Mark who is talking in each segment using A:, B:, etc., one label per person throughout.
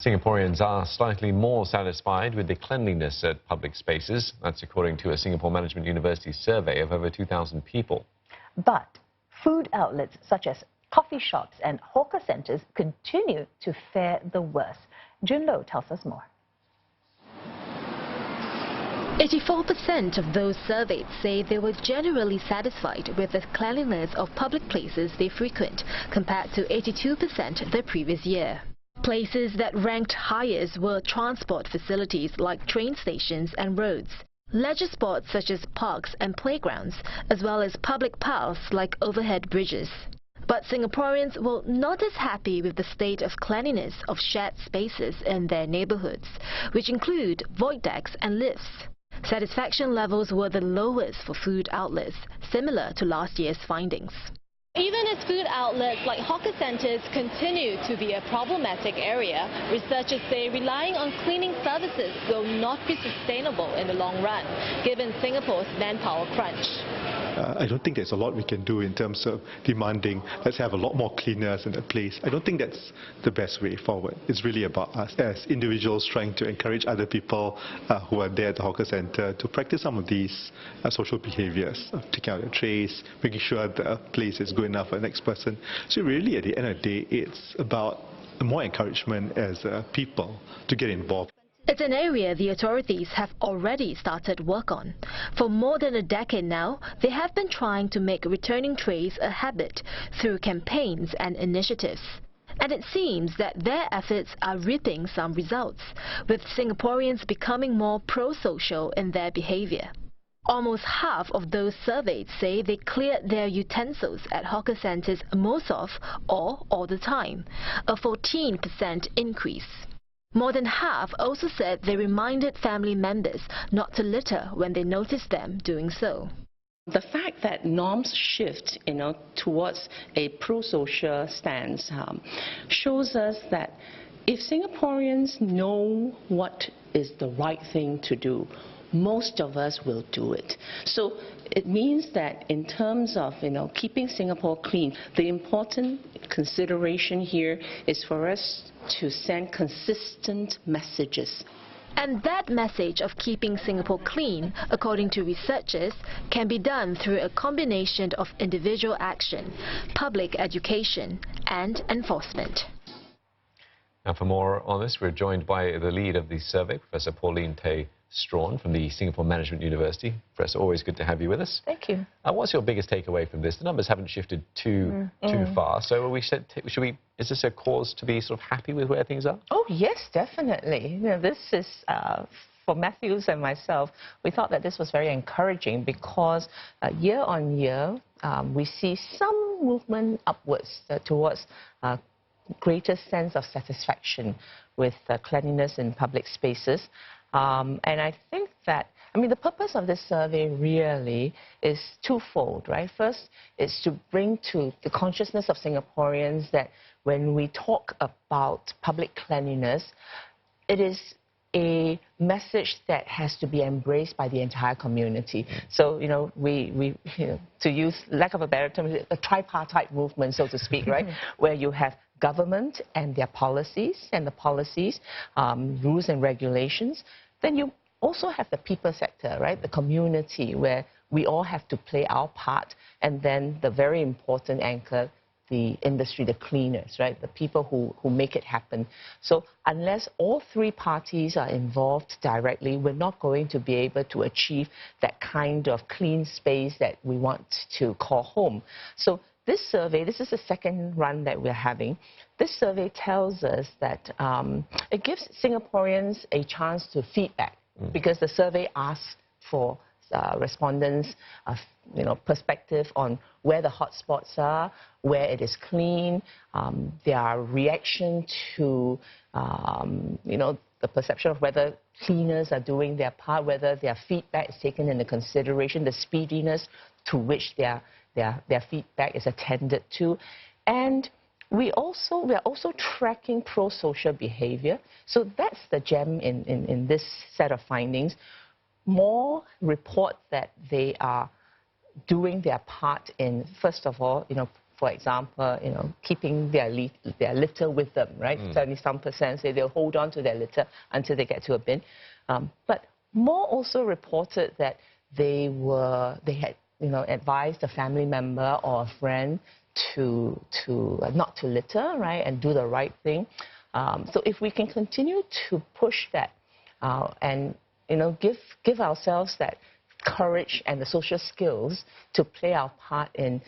A: Singaporeans are slightly more satisfied with the cleanliness at public spaces. That's according to a Singapore Management University survey of over 2,000 people.
B: But food outlets such as coffee shops and hawker centres continue to fare the worst. Jun Lo tells us more.
C: 84% of those surveyed say they were generally satisfied with the cleanliness of public places they frequent, compared to 82% the previous year. Places that ranked highest were transport facilities like train stations and roads, leisure spots such as parks and playgrounds, as well as public paths like overhead bridges. But Singaporeans were not as happy with the state of cleanliness of shared spaces in their neighbourhoods, which include void decks and lifts. Satisfaction levels were the lowest for food outlets, similar to last year's findings.
D: Even as food outlets like hawker centres continue to be a problematic area, researchers say relying on cleaning services will not be sustainable in the long run, given Singapore's manpower crunch.
E: I don't think there's a lot we can do in terms of demanding, let's have a lot more cleaners in the place. I don't think that's the best way forward. It's really about us as individuals trying to encourage other people who are there at the hawker centre to practice some of these social behaviours, taking out their trays, making sure the place is good enough for the next person. So really, at the end of the day, it's about more encouragement as people to get involved.
C: It's an area the authorities have already started work on. For more than a decade now, they have been trying to make returning trays a habit through campaigns and initiatives. And it seems that their efforts are reaping some results, with Singaporeans becoming more pro-social in their behaviour. Almost half of those surveyed say they cleared their utensils at hawker centres most of or all the time, a 14% increase. More than half also said they reminded family members not to litter when they noticed them doing so.
F: The fact that norms shift, towards a pro-social stance shows us that if Singaporeans know what is the right thing to do, most of us will do it. So it means that in terms of keeping Singapore clean, the important consideration here is for us to send consistent messages.
C: And that message of keeping Singapore clean, according to researchers, can be done through a combination of individual action, public education and enforcement.
A: Now, for more on this, we're joined by the lead of the survey, Professor Pauline Strawn from the Singapore Management University. Professor, always good to have you with us.
B: Thank you.
A: What's your biggest takeaway from this? The numbers haven't shifted too far, so is this a cause to be sort of happy with where things are?
B: Oh yes, definitely. This is for Matthews and myself. We thought that this was very encouraging because year on year we see some movement upwards towards greater sense of satisfaction with cleanliness in public spaces. And I think that, the purpose of this survey really is twofold, right? First, is to bring to the consciousness of Singaporeans that when we talk about public cleanliness, it is a message that has to be embraced by the entire community. So, to use, lack of a better term, a tripartite movement, so to speak, right? Where you have government and their policies, rules and regulations. Then you also have the people sector, right? The community, where we all have to play our part. And then the very important anchor, the industry, the cleaners, right? The people who make it happen. So unless all three parties are involved directly, we're not going to be able to achieve that kind of clean space that we want to call home. So this survey, this is the second run that we're having. This survey tells us that it gives Singaporeans a chance to feedback because the survey asks for respondents' perspective on where the hotspots are, where it is clean, their reaction to the perception of whether cleaners are doing their part, whether their feedback is taken into consideration, the speediness to which their feedback is attended to. And we are also tracking pro-social behavior. So that's the gem in this set of findings. More report that they are doing their part in, first of all, for example, keeping their litter with them, right? 70-some% say they'll hold on to their litter until they get to a bin. But more also reported that they had advised a family member or a friend to not to litter, right, and do the right thing. So if we can continue to push that and give ourselves that courage and the social skills to play our part in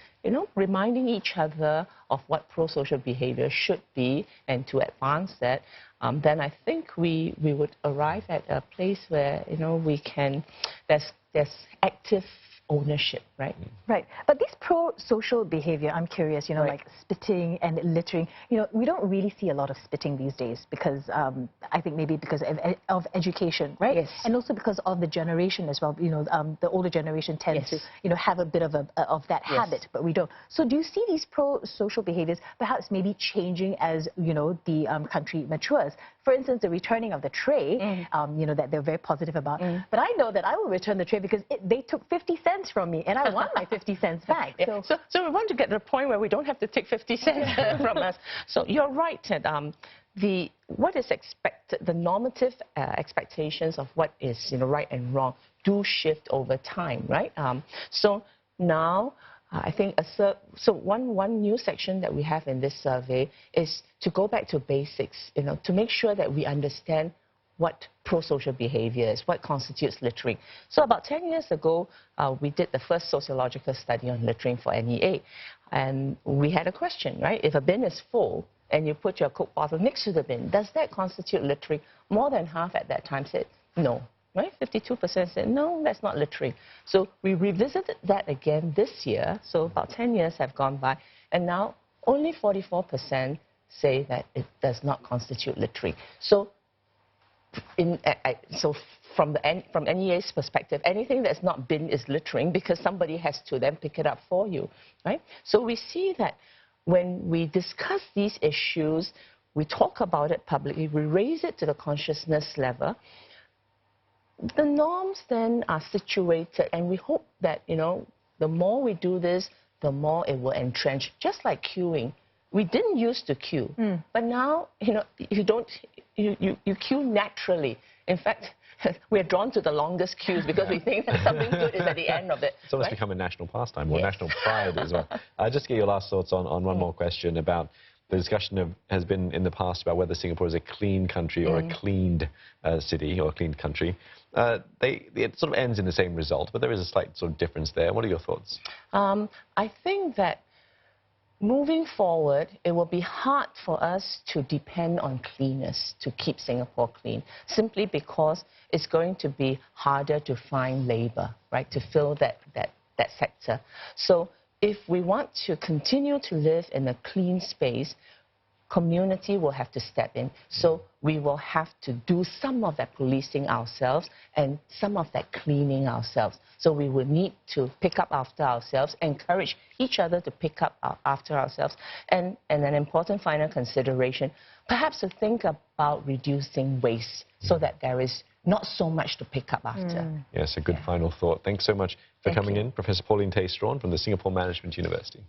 B: reminding each other of what pro-social behavior should be and to advance that, then I think we would arrive at a place where we can there's active ownership, right?
G: Right. But this pro-social behavior, I'm curious, like spitting and littering, we don't really see a lot of spitting these days because I think maybe because of education, right?
B: Yes.
G: And also because of the generation as well. The older generation tends to, have a bit of that habit, but we don't. So do you see these pro-social behaviors perhaps maybe changing as, the country matures? For instance, the returning of the tray, that they're very positive about. But I know that I will return the tray because they took 50 cents from me, and I want my 50 cents back.
B: Yeah. So we want to get to the point where we don't have to take 50 cents from us. So you're right that what is expected, the normative expectations of what is right and wrong do shift over time, right? So now I think one new section that we have in this survey is to go back to basics, to make sure that we understand what pro-social behavior is, what constitutes littering. So about 10 years ago, we did the first sociological study on littering for NEA. And we had a question, right? If a bin is full and you put your Coke bottle next to the bin, does that constitute littering? More than half at that time said no, right? 52% said no, that's not littering. So we revisited that again this year. So about 10 years have gone by. And now only 44% say that it does not constitute littering. So from NEA's perspective, anything that's not bin is littering because somebody has to then pick it up for you, right? So we see that when we discuss these issues, we talk about it publicly, we raise it to the consciousness level, the norms then are situated, and we hope that, the more we do this, the more it will entrench, just like queuing. We didn't used to queue, but now, you queue naturally. In fact, we're drawn to the longest queues because we think that something good is at the end of it.
A: It's almost become a national pastime or national pride as well. Just get your last thoughts on one more question about the discussion has been in the past about whether Singapore is a clean country or a cleaned city or a cleaned country. It sort of ends in the same result, but there is a slight sort of difference there. What are your thoughts?
B: I think that moving forward, it will be hard for us to depend on cleaners to keep Singapore clean, simply because it's going to be harder to find labor, right, to fill that sector. So if we want to continue to live in a clean space, community will have to step in. So we will have to do some of that policing ourselves and some of that cleaning ourselves. So we will need to pick up after ourselves, encourage each other to pick up after ourselves. And an important final consideration, perhaps to think about reducing waste so that there is not so much to pick up after.
A: Yes, a good final thought. Thanks so much for coming in, Professor Pauline Tay Strawn from the Singapore Management University.